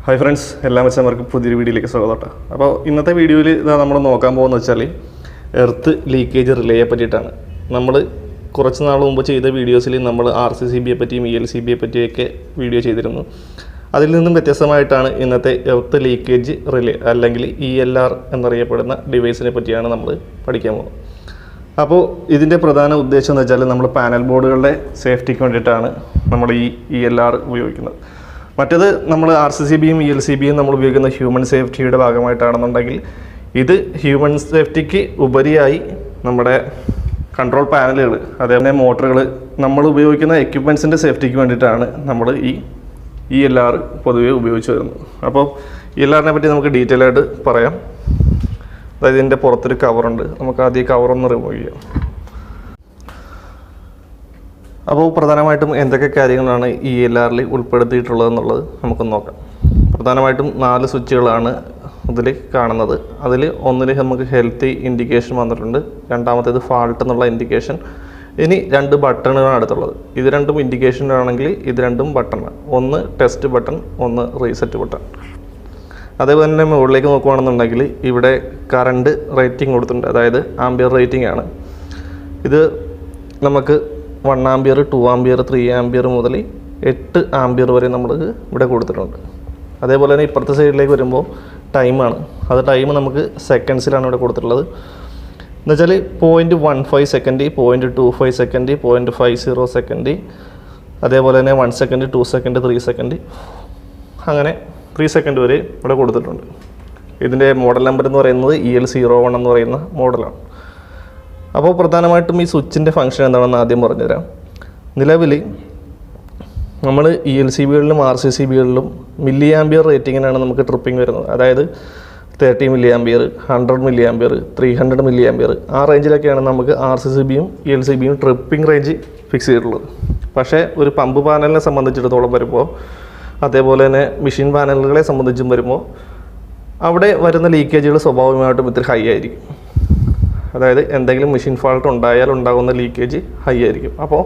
Hi friends, എല്ലാ മെച്ചന്മാർക്കും പുതിയൊരു വീഡിയോയിലേക്ക് സ്വാഗതം. അപ്പോൾ ഇന്നത്തെ വീഡിയോയിൽ നമ്മൾ നോക്കാൻ പോകുന്നത് വെച്ചാൽ എർത്ത് ലീക്കേജ് റിലേയെ പറ്റിയിട്ടാണ്. നമ്മൾ കുറച്ച് നാൾ മുമ്പ് ചെയ്ത വീഡിയോസിൽ നമ്മൾ RCCBയെ പറ്റിയും ELCBയെ പറ്റിയൊക്കെ വീഡിയോ ചെയ്തിരുന്നു. അതിൽ നിന്നും വ്യത്യസ്തമായിട്ടാണ് ഇന്നത്തെ എർത്ത് ലീക്കേജ് റിലേ അല്ലെങ്കിൽ ELR എന്നറിയപ്പെടുന്ന ഡിവൈസിനെ പറ്റിയാണ് നമ്മൾ പഠിക്കാൻ പോകുന്നത്. അപ്പോൾ ഇതിൻ്റെ പ്രധാന ഉദ്ദേശം എന്ന് വെച്ചാൽ നമ്മൾ പാനൽ ബോർഡുകളുടെ സേഫ്റ്റിക്ക് വേണ്ടിയിട്ടാണ് നമ്മൾ ഈ ELR ഉപയോഗിക്കുന്നത്. മറ്റേത് നമ്മൾ RCCBയും ELCBയും നമ്മൾ ഉപയോഗിക്കുന്ന ഹ്യൂമൻ സേഫ്റ്റിയുടെ ഭാഗമായിട്ടാണെന്നുണ്ടെങ്കിൽ ഇത് ഹ്യൂമൻ സേഫ്റ്റിക്ക് ഉപരിയായി നമ്മുടെ കൺട്രോൾ പാനലുകൾ അതേപോലെ മോട്ടറുകൾ നമ്മൾ ഉപയോഗിക്കുന്ന എക്യുപ്മെൻറ്റ്സിൻ്റെ സേഫ്റ്റിക്ക് വേണ്ടിയിട്ടാണ് നമ്മൾ ഈ ELR പൊതുവെ ഉപയോഗിച്ച് വരുന്നത്. അപ്പോൾ ELRനെ പറ്റി നമുക്ക് ഡീറ്റെയിൽ ആയിട്ട് പറയാം. അതായത് ഇതിൻ്റെ പുറത്തൊരു കവറുണ്ട്, നമുക്ക് ആദ്യം ഈ കവറൊന്ന് റിമൂവ് ചെയ്യാം. അപ്പോൾ പ്രധാനമായിട്ടും എന്തൊക്കെ കാര്യങ്ങളാണ് ഈ ELRൽ ഉൾപ്പെടുത്തിയിട്ടുള്ളതെന്നുള്ളത് നമുക്കൊന്ന് നോക്കാം. പ്രധാനമായിട്ടും 4 സ്വിച്ചുകളാണ് ഇതിൽ കാണുന്നത്. അതിൽ ഒന്നിൽ നമുക്ക് ഹെൽത്തി ഇൻഡിക്കേഷൻ വന്നിട്ടുണ്ട്, രണ്ടാമത്തേത് ഫാൾട്ട് എന്നുള്ള ഇൻഡിക്കേഷൻ. ഇനി 2 ബട്ടണുകളാണ് അടുത്തുള്ളത്. ഇത് രണ്ടും ഇൻഡിക്കേഷൻ ആണെങ്കിൽ ഇത് രണ്ടും ബട്ടണാണ്. ഒന്ന് ടെസ്റ്റ് ബട്ടൺ, ഒന്ന് റീസെറ്റ് ബട്ടൺ. അതേപോലെ തന്നെ മുകളിലേക്ക് നോക്കുകയാണെന്നുണ്ടെങ്കിൽ ഇവിടെ കറണ്ട് റേറ്റിംഗ് കൊടുത്തിട്ടുണ്ട്, അതായത് ആംബിയർ റേറ്റിംഗ് ആണ്. ഇത് നമുക്ക് 1 ആംബിയർ, 2 ആംബിയർ, 3 ആംബിയർ മുതൽ 8 ആംബിയർ വരെ നമ്മൾ ഇവിടെ കൊടുത്തിട്ടുണ്ട്. അതേപോലെ തന്നെ ഇപ്പുറത്തെ സൈഡിലേക്ക് വരുമ്പോൾ ടൈമാണ്. അത് ടൈം നമുക്ക് സെക്കൻഡ്സിലാണ് ഇവിടെ കൊടുത്തിട്ടുള്ളത്. എന്നുവെച്ചാൽ 0.15 സെക്കൻഡ്, 0.25 സെക്കൻഡ്, 0.50 സെക്കൻഡ്, അതേപോലെ തന്നെ 1 സെക്കൻഡ്, 2 സെക്കൻഡ്, 3 സെക്കൻഡ്, അങ്ങനെ 3 സെക്കൻഡ് വരെ ഇവിടെ കൊടുത്തിട്ടുണ്ട്. ഇതിൻ്റെ മോഡൽ നമ്പർ എന്ന് പറയുന്നത് EL01 എന്ന് പറയുന്ന മോഡലാണ്. അപ്പോൾ പ്രധാനമായിട്ടും ഈ സ്വിച്ചിൻ്റെ ഫംഗ്ഷൻ എന്താണെന്ന് ആദ്യം പറഞ്ഞുതരാം. നിലവിൽ നമ്മൾ ELCBകളിലും RCCBകളിലും മില്ലി ആംബിയർ റേറ്റിങ്ങിനാണ് നമുക്ക് ട്രിപ്പിംഗ് വരുന്നത്. അതായത് 30 milli ampere, 100 milli ampere, 300 milli ampere, ആ റേഞ്ചിലൊക്കെയാണ് നമുക്ക് RCCBയും ELCBയും ട്രിപ്പിംഗ് റേഞ്ച് ഫിക്സ് ചെയ്തിട്ടുള്ളത്. പക്ഷേ ഒരു പമ്പ് പാനലിനെ സംബന്ധിച്ചിടത്തോളം വരുമ്പോൾ, അതേപോലെ തന്നെ മെഷീൻ പാനലുകളെ സംബന്ധിച്ചും വരുമ്പോൾ അവിടെ വരുന്ന ലീക്കേജുകൾ സ്വാഭാവികമായിട്ടും ഇത്തിരി ഹൈ ആയിരിക്കും. അതായത് എന്തെങ്കിലും മെഷീൻ ഫാൾട്ട് ഉണ്ടായാൽ ഉണ്ടാകുന്ന ലീക്കേജ് ഹൈ ആയിരിക്കും. അപ്പോൾ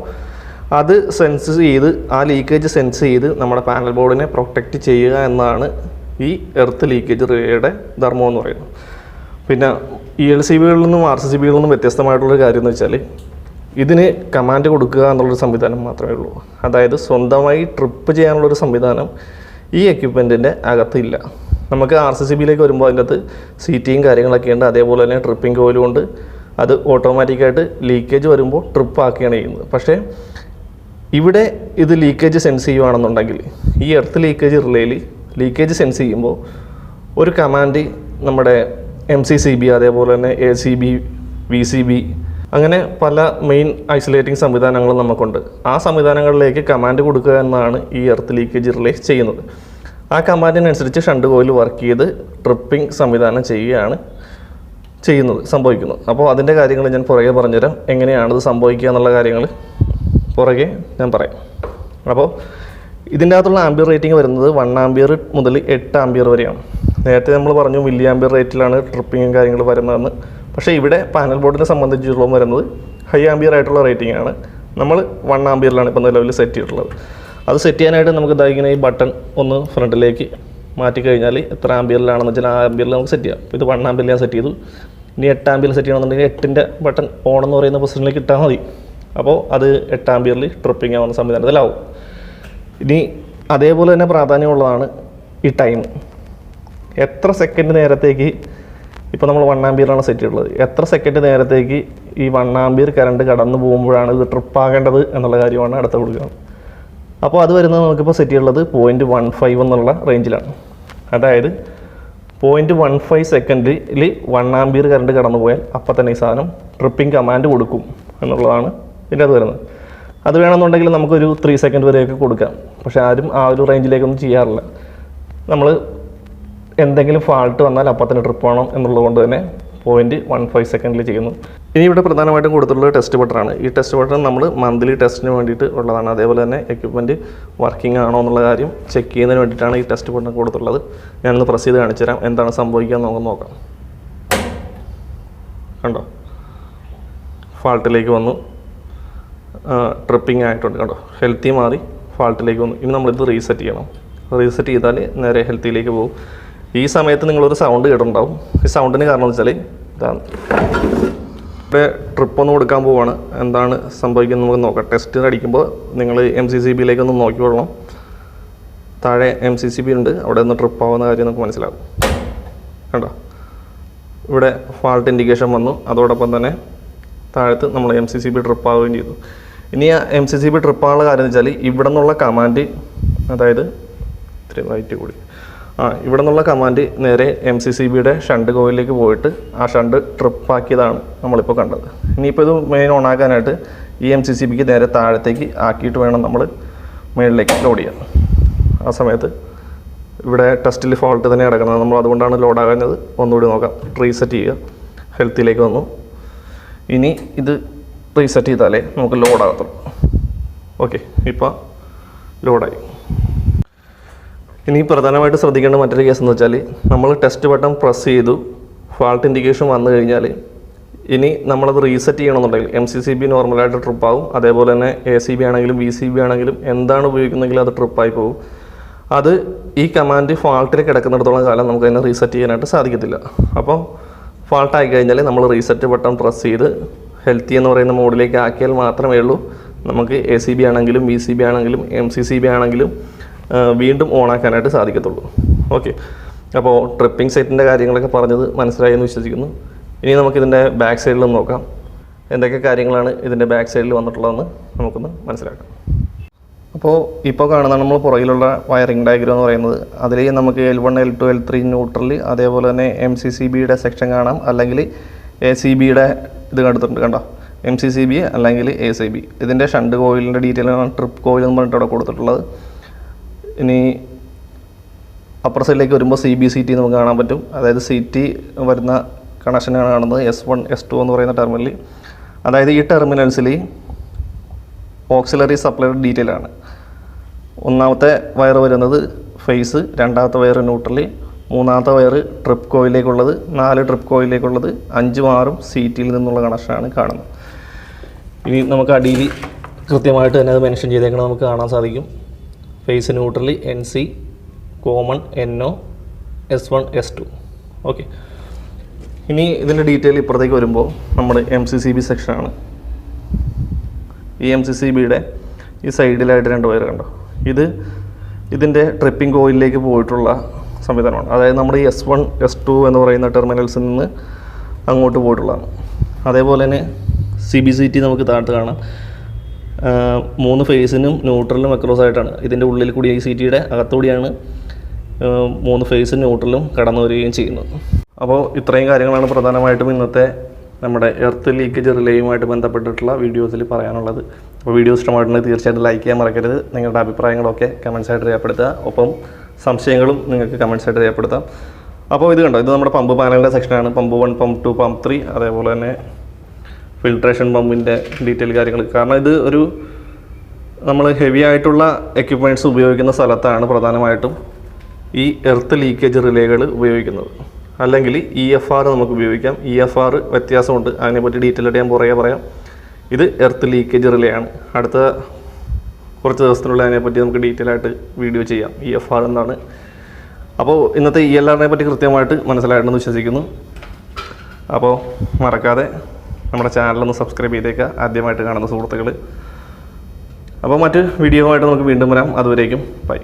അത് സെൻസ് ചെയ്ത്, ആ ലീക്കേജ് സെൻസ് ചെയ്ത് നമ്മുടെ പാനൽ ബോർഡിനെ പ്രൊട്ടക്റ്റ് ചെയ്യുക എന്നതാണ് ഈ എർത്ത് ലീക്കേജ് റിലേയുടെ ധർമ്മം എന്ന് പറയുന്നത്. പിന്നെ ELCBകളിൽ നിന്നും RCCBകളിൽ നിന്നും വ്യത്യസ്തമായിട്ടുള്ളൊരു കാര്യം എന്ന് വെച്ചാൽ ഇതിന് കമാൻഡ് കൊടുക്കുക എന്നുള്ളൊരു സംവിധാനം മാത്രമേ ഉള്ളൂ. അതായത് സ്വന്തമായി ട്രിപ്പ് ചെയ്യാനുള്ളൊരു സംവിധാനം ഈ എക്യുപ്മെൻറ്റിൻ്റെ അകത്തില്ല. നമുക്ക് RCCBയിലേക്ക് വരുമ്പോൾ അതിൻ്റെ അകത്ത് സീറ്റിയും കാര്യങ്ങളൊക്കെ ഉണ്ട്. അതേപോലെ തന്നെ ട്രിപ്പിംഗ് കോയിലും ഉണ്ട്. അത് ഓട്ടോമാറ്റിക്കായിട്ട് ലീക്കേജ് വരുമ്പോൾ ട്രിപ്പ് ആക്കുകയാണ് ചെയ്യുന്നത്. പക്ഷേ ഇവിടെ ഇത് ലീക്കേജ് സെൻസ് ചെയ്യുകയാണെന്നുണ്ടെങ്കിൽ ഈ എർത്ത് ലീക്കേജ് റിലേയിൽ ലീക്കേജ് സെൻസ് ചെയ്യുമ്പോൾ ഒരു കമാൻഡ് നമ്മുടെ MCCB, അതേപോലെ തന്നെ ACB, VCB, അങ്ങനെ പല മെയിൻ ഐസൊലേറ്റിംഗ് സംവിധാനങ്ങളും നമുക്കുണ്ട്. ആ സംവിധാനങ്ങളിലേക്ക് കമാൻഡ് കൊടുക്കുക എന്നാണ് ഈ എർത്ത് ലീക്കേജ് റിലേ ചെയ്യുന്നത്. ആ കമാൻഡിനനുസരിച്ച് ഷണ്ട് കോയിൽ വർക്ക് ചെയ്ത് ട്രിപ്പിംഗ് സംവിധാനം സംഭവിക്കുന്നത്. അപ്പോൾ അതിൻ്റെ കാര്യങ്ങൾ ഞാൻ പുറകെ പറഞ്ഞുതരാം. എങ്ങനെയാണിത് സംഭവിക്കുക എന്നുള്ള കാര്യങ്ങൾ പുറകെ ഞാൻ പറയാം. അപ്പോൾ ഇതിൻ്റെ അകത്തുള്ള ആംബിയർ റേറ്റിംഗ് വരുന്നത് 1 ആംബിയർ മുതൽ 8 ആംബിയർ വരെയാണ്. നേരത്തെ നമ്മൾ പറഞ്ഞു മില്ലി ആംബിയർ റേറ്റിലാണ് ട്രിപ്പിങ്ങും കാര്യങ്ങൾ വരുന്നതെന്ന്. പക്ഷേ ഇവിടെ പാനൽ ബോർഡിനെ സംബന്ധിച്ചിടത്തോളം വരുന്നത് ഹൈ ആംബിയർ ആയിട്ടുള്ള റേറ്റിംഗ് ആണ്. നമ്മൾ 1 ആംബിയറിലാണ് ഇപ്പോൾ നിലവിൽ സെറ്റ് ചെയ്തിട്ടുള്ളത്. അത് സെറ്റ് ചെയ്യാനായിട്ട് നമുക്ക് ഇങ്ങനെ ഈ ബട്ടൺ ഒന്ന് ഫ്രണ്ടിലേക്ക് മാറ്റിക്കഴിഞ്ഞാൽ എത്ര ആംബിയറിലാണെന്ന് വെച്ചാൽ ആ ആംബിയറിൽ നമുക്ക് സെറ്റ് ചെയ്യാം. ഇത് 1 ആംബിയറിൽ ഞാൻ സെറ്റ് ചെയ്തു. ഇനി 8 ആംബിയർ സെറ്റ് ചെയ്യണമെന്നുണ്ടെങ്കിൽ 8ൻ്റെ ബട്ടൺ ഓൺ എന്ന് പറയുന്ന പൊസിഷനിലേക്ക് ഇട്ടാൽ മതി. അപ്പോൾ അത് 8 ആംബിയറിൽ ട്രിപ്പിംഗ് ആവുന്ന സംവിധാനത്തിലാവും. ഇനി അതേപോലെ തന്നെ പ്രാധാന്യമുള്ളതാണ് ഈ ടൈം. എത്ര സെക്കൻഡ് നേരത്തേക്ക്, ഇപ്പോൾ നമ്മൾ 1 ആംബിയറാണ് സെറ്റ് ചെയ്തിട്ടുള്ളത്, എത്ര സെക്കൻഡ് നേരത്തേക്ക് ഈ 1 ആംബിയർ കറണ്ട് കടന്നു പോകുമ്പോഴാണ് ഇത് ട്രിപ്പാകേണ്ടത് എന്നുള്ള കാര്യമാണ് അടുത്ത് കൊടുക്കുന്നത്. അപ്പോൾ അത് വരുന്നത് നമുക്കിപ്പോൾ സെറ്റ് ചെയ്യുള്ളത് 0.15 എന്നുള്ള റേഞ്ചിലാണ്. അതായത് 0.15 സെക്കൻഡിൽ 1 ആംബിയർ കറണ്ട് കടന്നു പോയാൽ അപ്പം തന്നെ ഈ സാധനം ട്രിപ്പിംഗ് കമാൻഡ് കൊടുക്കും എന്നുള്ളതാണ് ഇതിൻ്റെ അത് വരുന്നത്. അത് വേണമെന്നുണ്ടെങ്കിൽ നമുക്കൊരു 3 സെക്കൻഡ് വരെയൊക്കെ കൊടുക്കാം. പക്ഷേ ആരും ആ ഒരു റേഞ്ചിലേക്കൊന്നും ചെയ്യാറില്ല. നമ്മൾ എന്തെങ്കിലും ഫാൾട്ട് വന്നാൽ അപ്പം തന്നെ ട്രിപ്പ് വേണം എന്നുള്ളത് കൊണ്ട് തന്നെ 0.15 സെക്കൻഡിൽ ചെയ്യുന്നു. ഇനി ഇവിടെ പ്രധാനമായിട്ടും കൊടുത്തിട്ടുള്ളത് ടെസ്റ്റ് ബട്ടണാണ്. ഈ ടെസ്റ്റ് ബട്ടൺ നമ്മൾ മന്ത്ലി ടെസ്റ്റിന് വേണ്ടിയിട്ട് ഉള്ളതാണ്. അതേപോലെ തന്നെ എക്യുപ്മെൻറ്റ് വർക്കിംഗ് ആണോ എന്നുള്ള കാര്യം ചെക്ക് ചെയ്യുന്നതിന് വേണ്ടിയിട്ടാണ് ഈ ടെസ്റ്റ് ബട്ടൺ കൊടുത്തിട്ടുള്ളത്. ഞാനൊന്ന് പ്രസ് ചെയ്ത് കാണിച്ചു തരാം എന്താണ് സംഭവിക്കുക എന്ന് നമുക്ക് നോക്കാം. കണ്ടോ, ഫാൾട്ടിലേക്ക് വന്നു, ട്രിപ്പിംഗ് ആയിട്ടുണ്ട്. കണ്ടോ, ഹെൽത്തി മാറി ഫാൾട്ടിലേക്ക് വന്നു. ഇനി നമ്മളിത് റീസെറ്റ് ചെയ്യണം. റീസെറ്റ് ചെയ്താൽ നേരെ ഹെൽത്തിയിലേക്ക് പോകും. ഈ സമയത്ത് നിങ്ങളൊരു സൗണ്ട് കേട്ടിട്ടുണ്ടാവും. ഈ സൗണ്ടിന് കാരണം എന്ന് വെച്ചാൽ ഇതാണ്. ഇവിടെ ട്രിപ്പ് ഒന്ന് കൊടുക്കാൻ പോവുകയാണ്. എന്താണ് സംഭവിക്കുന്നത് നമുക്ക് നോക്കാം. ടെസ്റ്റ് അടിക്കുമ്പോൾ നിങ്ങൾ MCCBയിലേക്ക് ഒന്ന് നോക്കിക്കൊള്ളണം. താഴെ MCCB ഉണ്ട്, അവിടെ നിന്ന് ട്രിപ്പ് ആവുന്ന കാര്യം നമുക്ക് മനസ്സിലാകും. കണ്ടോ, ഇവിടെ ഫാൾട്ട് ഇൻഡിക്കേഷൻ വന്നു. അതോടൊപ്പം തന്നെ താഴത്ത് നമ്മൾ MCCB ട്രിപ്പ് ആവുകയും ചെയ്തു. ഇനി ആ MCCB ട്രിപ്പ് ആവുന്ന കാര്യം എന്ന് വെച്ചാൽ ഇവിടെ നിന്നുള്ള കമാൻഡ്, അതായത് ഇത്തിരി റൈറ്റ് കൂടി ഇവിടെ നിന്നുള്ള കമാൻഡ് നേരെ MCCBയുടെ ഷണ്ട് കോയിലേക്ക് പോയിട്ട് ആ ഷണ്ട് ട്രിപ്പാക്കിയതാണ് നമ്മളിപ്പോൾ കണ്ടത്. ഇനിയിപ്പോൾ ഇത് മെയിൻ ഓണാക്കാനായിട്ട് ഈ MCCBക്ക് നേരെ താഴത്തേക്ക് ആക്കിയിട്ട് വേണം നമ്മൾ മുകളിലേക്ക് ലോഡ് ചെയ്യാൻ. ആ സമയത്ത് ഇവിടെ ടെസ്റ്റിൽ ഫോൾട്ട് തന്നെ കിടക്കുന്നത്, നമ്മൾ അതുകൊണ്ടാണ് ലോഡാകുന്നത്. ഒന്നുകൂടി നോക്കാം. റീസെറ്റ് ചെയ്യുക, ഹെൽത്തിലേക്ക് വന്നു. ഇനി ഇത് റീസെറ്റ് ചെയ്താലേ നമുക്ക് ലോഡാകത്തുള്ളൂ. ഓക്കെ, ഇപ്പോൾ ലോഡായി. ഇനി പ്രധാനമായിട്ട് ശ്രദ്ധിക്കേണ്ട മറ്റൊരു കേസ് എന്ന് വെച്ചാൽ, നമ്മൾ ടെസ്റ്റ് ബട്ടൺ പ്രസ് ചെയ്തു, ഫാൾട്ട് ഇൻഡിക്കേഷൻ വന്നു കഴിഞ്ഞാൽ ഇനി നമ്മളത് റീസെറ്റ് ചെയ്യണമെന്നുണ്ടെങ്കിൽ MCCB നോർമലായിട്ട് ട്രിപ്പാവും. അതേപോലെ തന്നെ ACB ആണെങ്കിലും VCB ആണെങ്കിലും എന്താണ് ഉപയോഗിക്കുന്നതെങ്കിൽ അത് ട്രിപ്പായി പോകും. അത് ഈ കമാൻഡ് ഫാൾട്ടിൽ കിടക്കുന്നിടത്തോളം കാലം നമുക്ക് അതിനെ റീസെറ്റ് ചെയ്യാനായിട്ട് സാധിക്കത്തില്ല. അപ്പോൾ ഫാൾട്ടായി കഴിഞ്ഞാൽ നമ്മൾ റീസെറ്റ് ബട്ടൺ പ്രസ് ചെയ്ത് ഹെൽത്തി എന്ന് പറയുന്ന മോഡിലേക്ക് ആക്കിയാൽ മാത്രമേ ഉള്ളൂ നമുക്ക് ACB ആണെങ്കിലും VCB ആണെങ്കിലും MCCB ആണെങ്കിലും വീണ്ടും ഓണാക്കാനായിട്ട് സാധിക്കത്തുള്ളൂ. ഓക്കെ, അപ്പോൾ ട്രിപ്പിംഗ് സെറ്റിൻ്റെ കാര്യങ്ങളൊക്കെ പറഞ്ഞത് മനസ്സിലായി എന്ന് വിശ്വസിക്കുന്നു. ഇനി നമുക്കിതിൻ്റെ ബാക്ക് സൈഡിൽ നോക്കാം. എന്തൊക്കെ കാര്യങ്ങളാണ് ഇതിൻ്റെ ബാക്ക് സൈഡിൽ വന്നിട്ടുള്ളതെന്ന് നമുക്കൊന്ന് മനസ്സിലാക്കാം. അപ്പോൾ ഇപ്പോൾ കാണുന്നതാണ് നമ്മൾ പുറകിലുള്ള വയറിംഗ് ഡയഗ്രം എന്ന് പറയുന്നത്. അതിൽ നമുക്ക് L1, L2, L3 ന്യൂട്രൽ, അതേപോലെ തന്നെ MCCBയുടെ സെക്ഷൻ കാണാം, അല്ലെങ്കിൽ ACBയുടെ ഇത് കണ്ടിട്ടുണ്ട്. കണ്ടോ, MCCB അല്ലെങ്കിൽ ACB. ഇതിൻ്റെ ഷണ്ട് കോയിലിൻ്റെ ഡീറ്റെയിലാണ് ട്രിപ്പ് കോയിൽ എന്ന് പറഞ്ഞിട്ട് അവിടെ കൊടുത്തിട്ടുള്ളത്. ഇനി അപ്പർ സൈഡിലേക്ക് വരുമ്പോൾ CB/CT നമുക്ക് കാണാൻ പറ്റും. അതായത് CT വരുന്ന കണക്ഷനാണ് കാണുന്നത്. S1, S2 എന്ന് പറയുന്ന ടെർമിനലിൽ. അതായത് ഈ ടെർമിനൽസിൽ ഓക്സിലറി സപ്ലൈയുടെ ഡീറ്റെയിൽ ആണ്. ഒന്നാമത്തെ വയർ വരുന്നത് ഫേസ്, രണ്ടാമത്തെ വയർ ന്യൂട്രൽ, മൂന്നാമത്തെ വയർ ട്രിപ്പ് കോയിലേക്കുള്ളത്, 4 ട്രിപ്പ് കോയിലേക്കുള്ളത്, 5 6 CTയിൽ നിന്നുള്ള കണക്ഷനാണ് കാണുന്നത്. ഇനി നമുക്ക് അടിയിൽ കൃത്യമായിട്ട് തന്നെ അത് മെൻഷൻ ചെയ്തേക്കണം നമുക്ക് കാണാൻ സാധിക്കും. Face neutral NC, common NO, S1, S2. Okay, ഇനി ഇതിൻ്റെ ഡീറ്റെയിൽ ഇപ്പുറത്തേക്ക് വരുമ്പോൾ നമ്മൾ MCCB സെക്ഷനാണ്. ഈ MCCBയുടെ ഈ സൈഡിലായിട്ട് 2 വയർ കണ്ടോ, ഇതിൻ്റെ ട്രിപ്പിംഗ് കോയിലിലേക്ക് പോയിട്ടുള്ള സംവിധാനമാണ്. അതായത് നമ്മുടെ ഈ S1, S2 എന്ന് പറയുന്ന ടെർമിനൽസിൽ നിന്ന് അങ്ങോട്ട് പോയിട്ടുള്ളതാണ്. അതേപോലെ തന്നെ CB/CT നമുക്ക് താഴത്ത് കാണാം. 3 ഫേസിനും ന്യൂട്രലും അക്രോസ് ആയിട്ടാണ്. ഇതിൻ്റെ ഉള്ളിൽ കൂടി ഈ CTയുടെ അകത്തുകൂടിയാണ് 3 ഫേസും ന്യൂട്രലും കടന്നു വരികയും ചെയ്യുന്നത്. അപ്പോൾ ഇത്രയും കാര്യങ്ങളാണ് പ്രധാനമായിട്ടും ഇന്നത്തെ നമ്മുടെ എർത്ത് ലീക്കേജ് റിലേയുമായിട്ട് ബന്ധപ്പെട്ടിട്ടുള്ള വീഡിയോസിൽ പറയാനുള്ളത്. അപ്പോൾ വീഡിയോ ഇഷ്ടമായിട്ടുണ്ടെങ്കിൽ തീർച്ചയായിട്ടും ലൈക്ക് ചെയ്യാൻ മറക്കരുത്. നിങ്ങളുടെ അഭിപ്രായങ്ങളൊക്കെ കമൻസായിട്ട് രേഖപ്പെടുത്തുക. ഒപ്പം സംശയങ്ങളും നിങ്ങൾക്ക് കമൻസായിട്ട് രേഖപ്പെടുത്താം. അപ്പോൾ ഇത് കണ്ടോ, ഇത് നമ്മുടെ പമ്പ് പാനലിൻ്റെ സെക്ഷനാണ്. പമ്പ് 1, പമ്പ് 2, പമ്പ് 3, അതേപോലെ തന്നെ ഫിൽട്രേഷൻ പമ്പിൻ്റെ ഡീറ്റെയിൽ കാര്യങ്ങൾ. കാരണം ഇത് ഒരു നമ്മൾ ഹെവി ആയിട്ടുള്ള എക്യുപ്മെൻറ്റ്സ് ഉപയോഗിക്കുന്ന സ്ഥലത്താണ് പ്രധാനമായിട്ടും ഈ എർത്ത് ലീക്കേജ് റിലേകൾ ഉപയോഗിക്കുന്നത്. അല്ലെങ്കിൽ EFR നമുക്ക് ഉപയോഗിക്കാം. EFR വ്യത്യാസമുണ്ട്, അതിനെപ്പറ്റി ഡീറ്റെയിൽ ആയിട്ട് ഞാൻ പുറകെ പറയാം. ഇത് എർത്ത് ലീക്കേജ് റിലേ ആണ്. അടുത്ത കുറച്ച് ദിവസത്തിനുള്ള അതിനെപ്പറ്റി നമുക്ക് ഡീറ്റെയിൽ ആയിട്ട് വീഡിയോ ചെയ്യാം. EFR എന്താണ്. അപ്പോൾ ഇന്നത്തെ ELRനെ പറ്റി കൃത്യമായിട്ട് മനസ്സിലായിട്ടുണ്ടെന്ന് വിശ്വസിക്കുന്നു. അപ്പോൾ മറക്കാതെ നമ്മുടെ ചാനലൊന്ന് സബ്സ്ക്രൈബ് ചെയ്തേക്കുക, ആദ്യമായിട്ട് കാണുന്ന സുഹൃത്തുക്കൾ. അപ്പോൾ മറ്റ് വീഡിയോ ആയിട്ട് നമുക്ക് വീണ്ടും വരാം. അതുവരേക്കും ബൈ.